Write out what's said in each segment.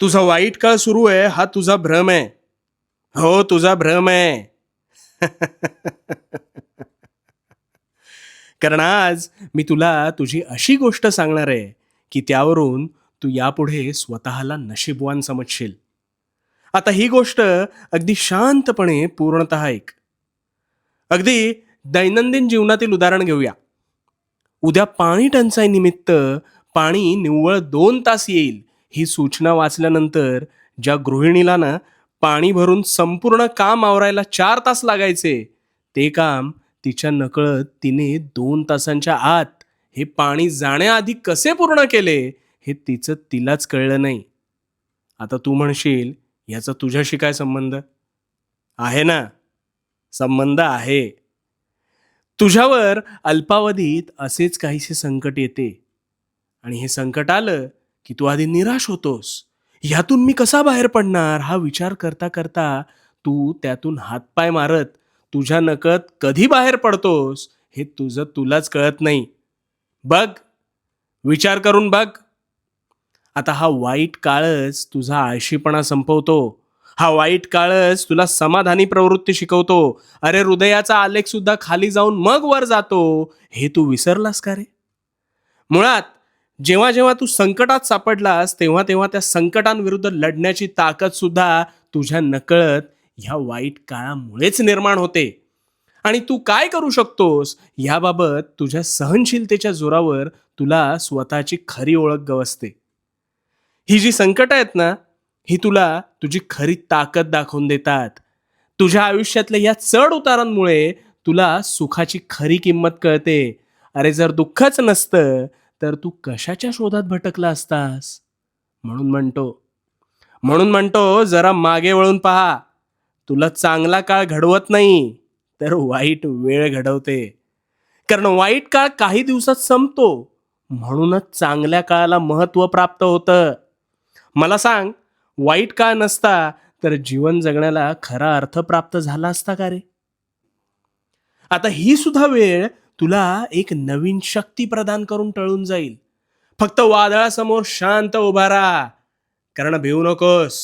तुझा वाईट काळ सुरू आहे हा तुझा भ्रम आहे. हो, तुझा भ्रम आहे. कारण आज मी तुला तुझी अशी गोष्ट सांगणार आहे, की त्यावरून तू यापुढे स्वतःला नशीबवान समजशील. आता ही गोष्ट अगदी शांतपणे पूर्णतः ऐक. अगदी दैनंदिन जीवनातील उदाहरण घेऊया. उद्या पाणी टंचाई निमित्त पाणी निव्वळ 2 तास येईल ही सूचना वाचल्यानंतर ज्या गृहिणीला ना पाणी भरून संपूर्ण काम आवरायला 4 तास लागायचे, ते काम तिच्या नकळत तिने 2 तासांच्या आत हे पाणी जाण्याआधी कसे पूर्ण केले हे तिचं तिलाच कळलं नाही. आता तू म्हणशील, याचा तुझ्याशी काय संबंध आहे? ना, संबंध आहे. तुझ्यावर अल्पावधीत असेच काहीसे संकट येते आणि हे संकट आलं की तू आधी निराश होतोस. ह्यातून मी कसा बाहेर पडणार हा विचार करता करता तू त्यातून हातपाय मारत तुझ्या नकळत कधी बाहेर पडतोस हे तुझं तुलाच कळत नाही. बघ, विचार करून बघ. आता हा वाईट काळच तुझा आळशीपणा संपवतो. हा वाईट काळच तुला समाधानी प्रवृत्ती शिकवतो. अरे, हृदयाचा आलेख सुद्धा खाली जाऊन मग वर जातो. हे तू विसरलास का रे? मुळात जेव्हा जेव्हा तू संकटात सापडलास तेव्हा तेव्हा त्या संकटांविरुद्ध लढण्याची ताकद सुद्धा तुझ्या नकळत ह्या वाईट काळामुळेच निर्माण होते. आणि तू काय करू शकतोस याबाबत तुझ्या सहनशीलतेच्या जोरावर तुला स्वतःची खरी ओळख गवसते. ही जी संकट आहेत ना, ही तुला तुझी खरी ताकद दाखवून देतात. तुझ्या आयुष्यातल्या या चढ उतारांमुळे तुला सुखाची खरी किंमत कळते. अरे, जर दुःखच नसतं तर तू कशाच्या शोधात भटकला असतास? म्हणून म्हणतो म्हणून म्हणतो जरा मागे वळून पहा. तुला चांगला काळ घडवत नाही, तर वाईट वेळ घडवते. कारण वाईट काळ काही दिवसात संपतो, म्हणूनच चांगल्या काळाला महत्व प्राप्त होतं. मला सांग, वाईट काळ नसता तर जीवन जगण्याला खरा अर्थ प्राप्त झाला असता का रे? आता ही सुद्धा वेळ तुला एक नवीन शक्ती प्रदान करून टळून जाईल. फक्त वादळासमोर शांत उभा राहा. कारण भिवू नकोस.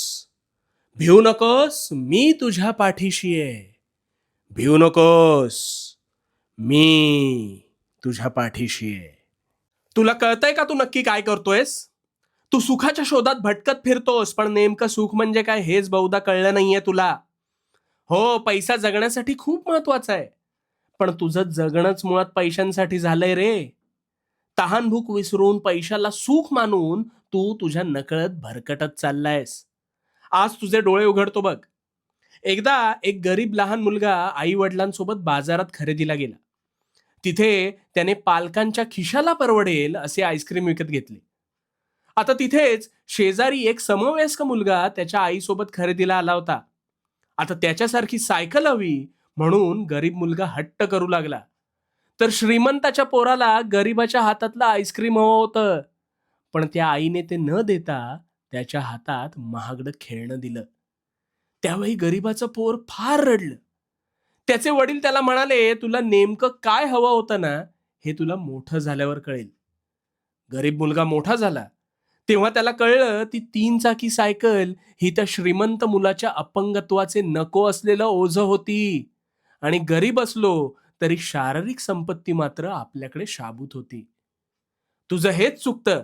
भिवू नकोस, मी तुझ्या पाठीशी आहे. भिवू नकोस, मी तुझ्या पाठीशी आहे. तुला कळतंय का तू नक्की काय करतोयस? तू सुखाच्या शोधात भटकत फिरतोस, पण नेमकं सुख म्हणजे काय हेच बहुधा कळलं नाहीये तुला. हो, पैसा जगण्यासाठी खूप महत्वाचा आहे, पण तुझं जगणंच मुळात पैशांसाठी झालंय रे. तहानभूक विसरून पैशाला सुख मानून तू तुझ्या नकळत भरकटत चाललायस. आज तुझे डोळे उघडतो बघ. एकदा एक गरीब लहान मुलगा आई वडिलांसोबत बाजारात खरेदीला गेला. तिथे त्याने पालकांच्या खिशाला परवडेल असे आईस्क्रीम विकत घेतले. आता तिथेच शेजारी एक समवयस्क मुलगा त्याच्या आईसोबत खरेदीला आला होता. आता त्याच्यासारखी सायकल हवी म्हणून गरीब मुलगा हट्ट करू लागला. तर श्रीमंताच्या पोराला गरीबाच्या हातातलं आईस्क्रीम हवं होतं. पण त्या आईने ते न देता त्याच्या हातात महागडं खेळणं दिलं. त्यावेळी गरीबाचं पोर फार रडलं. त्याचे वडील त्याला म्हणाले, तुला नेमकं काय हवं होतं ना, हे तुला मोठं झाल्यावर कळेल. गरीब मुलगा मोठा झाला तेव्हा त्याला कळलं ती 3 चाकी सायकल ही त्या श्रीमंत मुलाच्या अपंगत्वाचे नको असलेलं ओझं होती. आणि गरीब असलो तरी शारीरिक संपत्ती मात्र आपल्याकडे शाबूत होती. तुझं हेच चुकतं.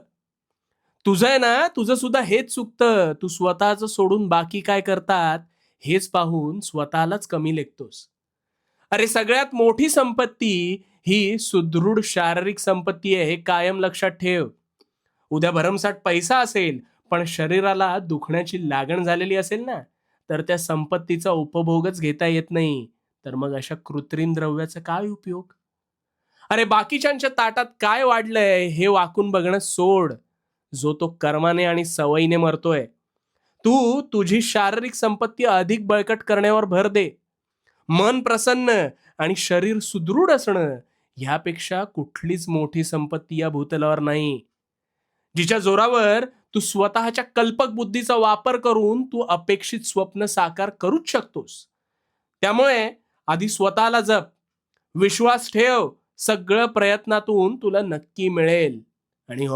तुझं आहे ना, तुझं सुद्धा हेच चुकतं. तू स्वतःचं सोडून बाकी काय करतात हेच पाहून स्वतःलाच कमी लेखतोस. अरे, सगळ्यात मोठी संपत्ती ही सुदृढ शारीरिक संपत्ती आहे, हे कायम लक्षात ठेव. उद्या भरमसाठ पैसा असेल पण शरीराला दुखण्याची लागण झालेली असेल ना, तर त्या संपत्तीचा उपभोगच घेता येत नाही. तर मग अशा कृत्रिम द्रव्याचा काय उपयोग? अरे, बाकीच्यांच्या ताटात काय वाढलंय हे वाकून बघणं सोड. जो तो कर्माने आणि सवयीने मरतोय. तू तुझी शारीरिक संपत्ती अधिक बळकट करण्यावर भर दे. मन प्रसन्न आणि शरीर सुदृढ असणं ह्यापेक्षा कुठलीच मोठी संपत्ती या भूतलावर नाही. जिच्या जोरावर तू स्वतःच्या कल्पक बुद्धीचा वापर करून तू अपेक्षित स्वप्न साकार करूच शकतोस. त्यामुळे आधी स्वतःला जप. विश्वास ठेव, सगळं प्रयत्नातून तुला नक्की मिळेल. आणि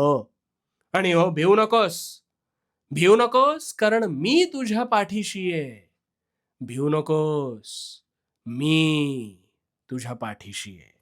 हो, भिवू नकोस. भिवू नकोस, कारण मी तुझ्या पाठीशी आहे. भिवू नकोस, मी तुझ्या पाठीशी आहे.